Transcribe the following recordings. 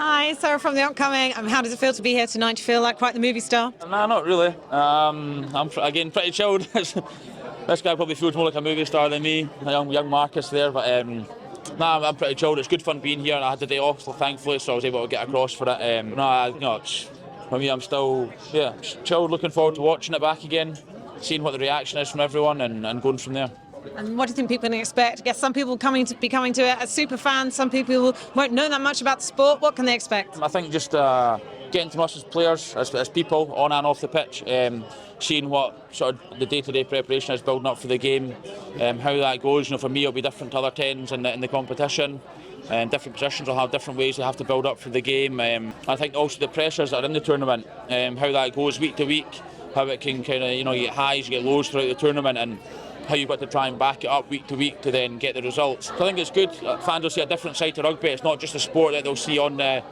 Hi, Sarah from The Upcoming. How does it feel to be here tonight? Do you feel like quite the movie star? Nah, not really. Again pretty chilled. This guy probably feels more like a movie star than me, a young Marcus there. But I'm pretty chilled. It's good fun being here, and I had the day off, so thankfully, so I was able to get across for it. For me, I'm still chilled. Looking forward to watching it back again, seeing what the reaction is from everyone, and going from there. And what do you think people can expect? I guess some people coming to it as super fans. Some people won't know that much about the sport. What can they expect? I think just getting to know us as players, as people, on and off the pitch, seeing what sort of the day-to-day preparation is building up for the game, how that goes. For me, it'll be different to other 10s in the competition. Different positions will have different ways they have to build up for the game. I think also the pressures that are in the tournament, how that goes week to week, how it can kind of, you get highs, you get lows throughout the tournament, and how you've got to try and back it up week to week to then get the results. So I think it's good. Fans will see a different side to rugby. It's not just a sport that they'll see on the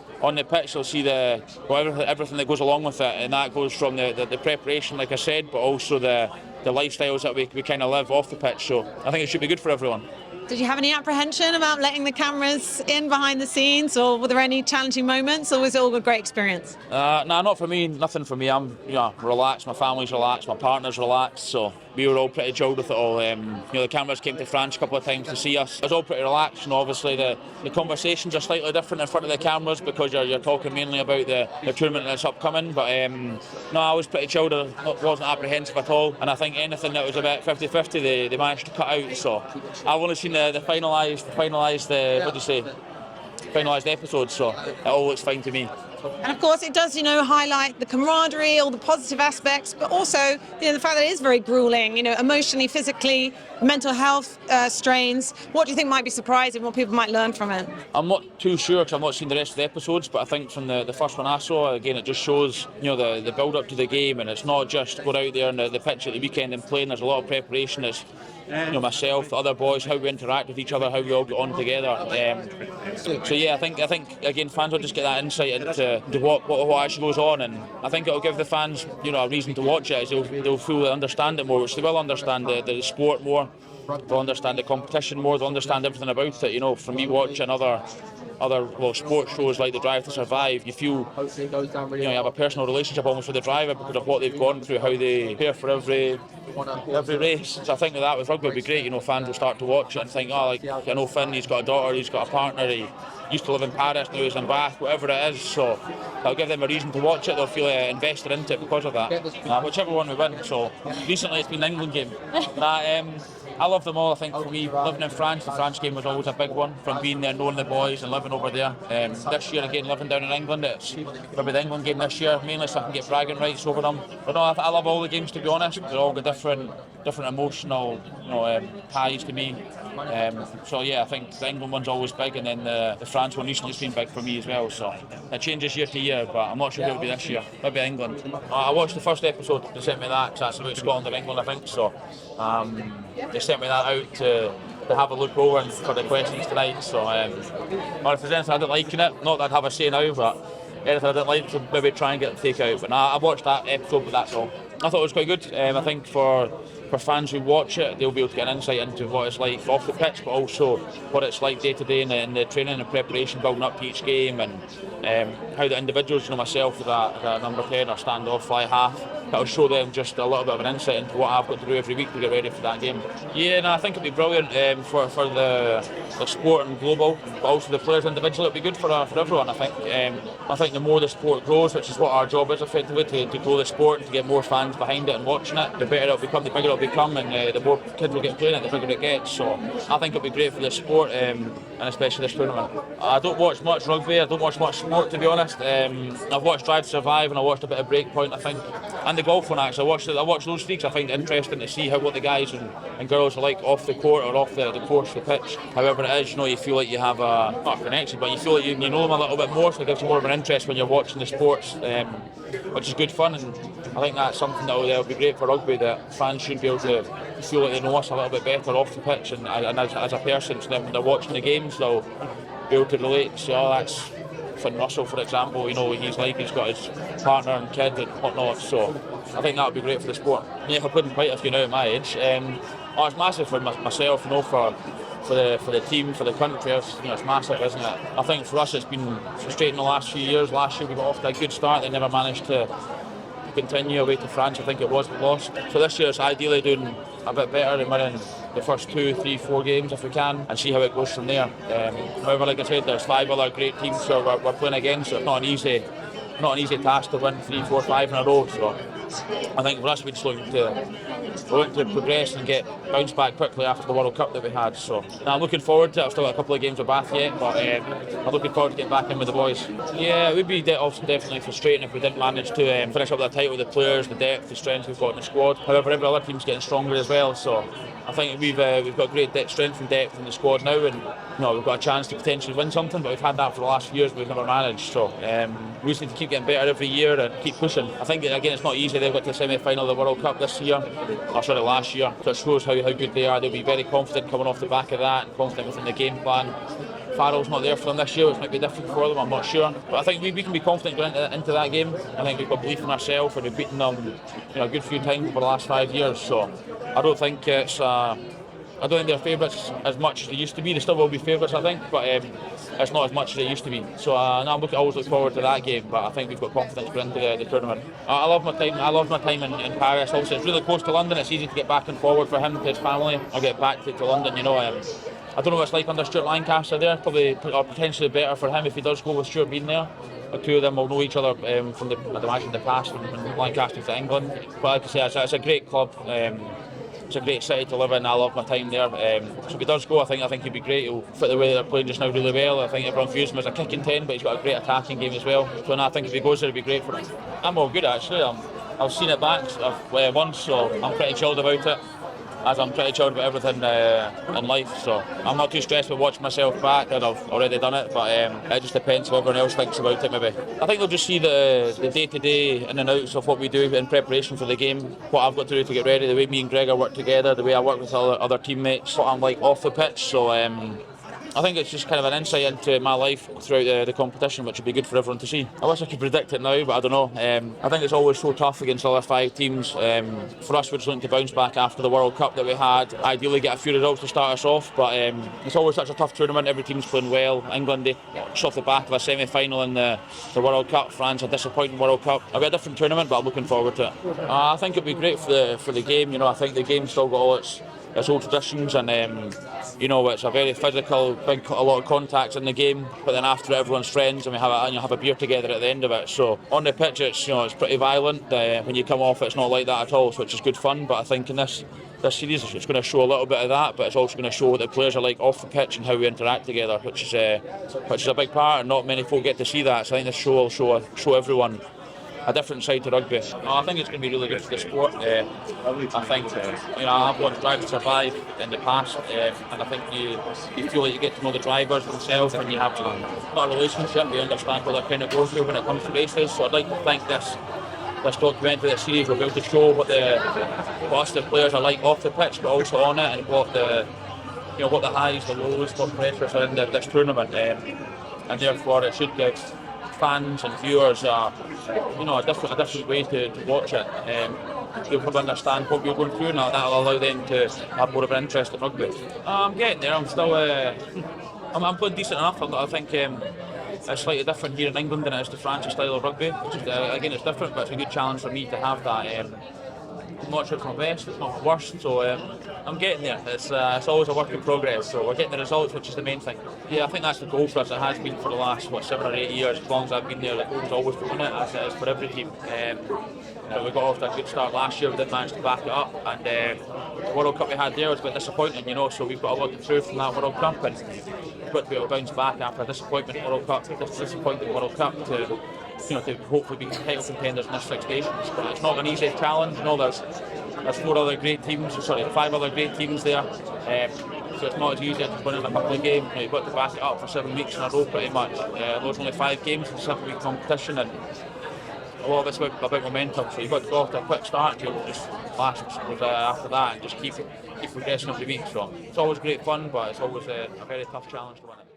pitch. They'll see everything that goes along with it, and that goes from the preparation, like I said, but also the lifestyles that we kind of live off the pitch. So I think it should be good for everyone. Did you have any apprehension about letting the cameras in behind the scenes, or were there any challenging moments, or was it all a great experience? No, not for me. Nothing for me. I'm relaxed. My family's relaxed. My partner's relaxed. So we were all pretty chilled with it all. The cameras came to France a couple of times to see us. It was all pretty relaxed. Obviously the conversations are slightly different in front of the cameras because you're talking mainly about the tournament that's upcoming. But no, I was pretty chilled. I wasn't apprehensive at all. And I think anything that was about 50-50, they managed to cut out. So I've only seen the finalised episode. So it all looks fine to me. And of course, it does, highlight the camaraderie, all the positive aspects, but also, the fact that it is very grueling, emotionally, physically, mental health strains. What do you think might be surprising, what people might learn from it? I'm not too sure because I've not seen the rest of the episodes, but I think from the first one I saw, again, it just shows, the build-up to the game, and it's not just going out there on the pitch at the weekend and playing. There's a lot of preparation. It's, myself, the other boys, how we interact with each other, how we all get on together. I think again, fans will just get that insight into what actually goes on, and I think it'll give the fans, a reason to watch it, as they'll fully understand it more, which they will understand the sport more, they'll understand the competition more, they'll understand everything about it. From me watching other sports shows like the Drive to Survive, you feel you have a personal relationship almost with the driver because of what they've gone through, how they prepare for every race. So I think that with rugby would be great. Fans will start to watch it and think, I know Finn, he's got a daughter, he's got a partner, he used to live in Paris, now he's in Bath, whatever it is. So that'll give them a reason to watch it. They'll feel invested into it because of that. Whichever one we win. So recently it's been the England game. I love them all. I think for me, living in France, the France game was always a big one, from being there, knowing the boys and living over there. This year, again, living down in England, it's probably the England game this year, mainly so I can get bragging rights over them. But no, I love all the games, to be honest. They're all got different emotional ties to me. I think the England one's always big, and then the France one recently has been big for me as well. So it changes year to year, but I'm not sure who it'll be this year. Maybe England. I watched the first episode. They sent me that because that's about Scotland and England, I think. So they sent me that out to have a look over and for the questions tonight. So or if there's anything I didn't like in it, not that I'd have a say now, but anything I didn't like, to maybe try and get the take out. But I watched that episode, but that's all. I thought it was quite good. I think for fans who watch it, they'll be able to get an insight into what it's like off the pitch, but also what it's like day to day in the training and preparation building up to each game, and how the individuals, myself as a number 10 or stand-off fly half, that'll show them just a little bit of an insight into what I've got to do every week to get ready for that game. I think it'll be brilliant for the sport and global, but also the players individually. It'll be good for everyone, I think. I think the more the sport grows, which is what our job is effectively, to grow the sport and to get more fans behind it and watching it, the better it'll become, the bigger it'll become, and the more kids will get playing it, the bigger it gets. So I think it'll be great for the sport, and especially this tournament. I don't watch much rugby, I don't watch much sport, to be honest. I've watched Drive to Survive, and I watched a bit of Breakpoint, I think, and the golf one actually. I watched those leagues. I find it interesting to see what the guys and girls are like off the court or off the course, the pitch. However it is, you feel like you have not a connection, but you feel like you know them a little bit more, so it gives you more of an interest when you're watching the sports, which is good fun. And I think that's something that will be great for rugby, that fans should be able to feel like they know us a little bit better off the pitch and as a person. So then when they're watching the games, they'll be able to relate. So that's Finn Russell, for example, he's got his partner and kid and whatnot. So I think that would be great for the sport. I've played quite a few now at my age. It's massive for myself, for for the team, for the country, it's massive, isn't it? I think for us it's been frustrating the last few years. Last year we got off to a good start, they never managed to continue away to France. I think it was we lost. So this year it's ideally doing a bit better and winning the first 2, 3, 4 games if we can, and see how it goes from there. However, like I said, there's 5 other great teams so we're playing against, so it's not an easy task to win 3, 4, 5 in a row. So I think for us we're just looking to progress and get bounce back quickly after the World Cup that we had. So now I'm looking forward to it. I've still got a couple of games with Bath yet, but I'm looking forward to getting back in with the boys. Yeah, it would be definitely frustrating if we didn't manage to finish up that title with the players, the depth, the strength we've got in the squad. However, every other team's getting stronger as well, so I think we've got great strength and depth in the squad now, and we've got a chance to potentially win something, but we've had that for the last few years, but we've never managed. So we just need to keep getting better every year and keep pushing. I think again it's not easy. They've got to the semi-final of the World Cup last year, so it shows how good they are. They'll be very confident coming off the back of that and confident within the game plan. Farrell's not there for them this year, which might be different for them, I'm not sure. But I think we can be confident going into that game. I think we've got belief in ourselves, and we've beaten them a good few times over the last 5 years. So I don't think they're favourites as much as they used to be. They still will be favourites, I think, but it's not as much as they used to be. So I always look forward to that game, but I think we've got confidence going into the tournament. I love my time in Paris. Obviously, it's really close to London. It's easy to get back and forward for him to his family. I'll get back to London. I don't know what it's like under Stuart Lancaster there. Probably or potentially better for him if he does go with Stuart being there. The two of them will know each other from the past when Lancaster's to England. But like I say, it's a great club. It's a great city to live in. I love my time there. So if he does go, I think he'd be great. He'll fit the way they're playing just now really well. I think everyone views him as a kicking 10, but he's got a great attacking game as well. So I think if he goes there, it'd be great for him. I'm all good actually. I've seen it back once, so I'm pretty chilled about it. As I'm pretty chilled about everything in life, so I'm not too stressed with watching myself back, and I've already done it, but it just depends what everyone else thinks about it maybe. I think they'll just see the day-to-day in and outs of what we do in preparation for the game, what I've got to do to get ready, the way me and Gregor work together, the way I work with other teammates, what I'm like off the pitch, so I think it's just kind of an insight into my life throughout the competition, which would be good for everyone to see. I wish I could predict it now, but I don't know. I think it's always so tough against the other 5 teams. For us, we're just looking to bounce back after the World Cup that we had. Ideally get a few results to start us off, but it's always such a tough tournament. Every team's playing well. England, just off the back of a semi-final in the World Cup. France, a disappointing World Cup. It'll be a different tournament, but I'm looking forward to it. I think it'll be great for the game. I think the game's still got all its old traditions, and it's a very physical, a lot of contacts in the game, but then after everyone's friends and you have a beer together at the end of it. So on the pitch it's pretty violent. When you come off it's not like that at all, so it's just good fun. But I think in this series it's going to show a little bit of that, but it's also going to show what the players are like off the pitch and how we interact together, which is a big part, and not many folk get to see that. So I think this show will show everyone a different side to rugby. I think it's going to be really good for the sport. I think I've watched Drive to Survive in the past, and I think you feel like you get to know the drivers themselves, and you have a relationship. You understand what they're kind of going through when it comes to races. So I'd like to think this documentary, this series, will be able to show what the players are like off the pitch, but also on it, and what the highs, the lows, what pressures are in this tournament, and therefore it should give fans and viewers a different way to watch it. They'll probably understand what we're going through, and that'll allow them to have more of an interest in rugby. I'm getting there. I'm still I'm playing decent enough. I think it's slightly different here in England than it is to France's style of rugby. Again, it's different, but it's a good challenge for me to have that. I'm not sure it's my best, it's not my worst, so I'm getting there. It's always a work in progress, so we're getting the results, which is the main thing. Yeah, I think that's the goal for us. It has been for the last 7 or 8 years. As long as I've been there, the goal is always to win it, as it is for every team. We got off to a good start last year, we didn't manage to back it up, and the World Cup we had there was a bit disappointing, so we've got a lot to prove from that World Cup, and we've got to be able to bounce back after a disappointing World Cup to hopefully be title contenders in this Six Nations. But it's not an easy challenge. There's 5 other great teams there. So it's not as easy as winning a couple of games. You've got to back it up for 7 weeks in a row pretty much. There's only 5 games in a 7-week competition, and a lot of it's about momentum. So you've got to go off to a quick start and just last after that and just keep progressing every week. So it's always great fun, but it's always a very tough challenge to win it.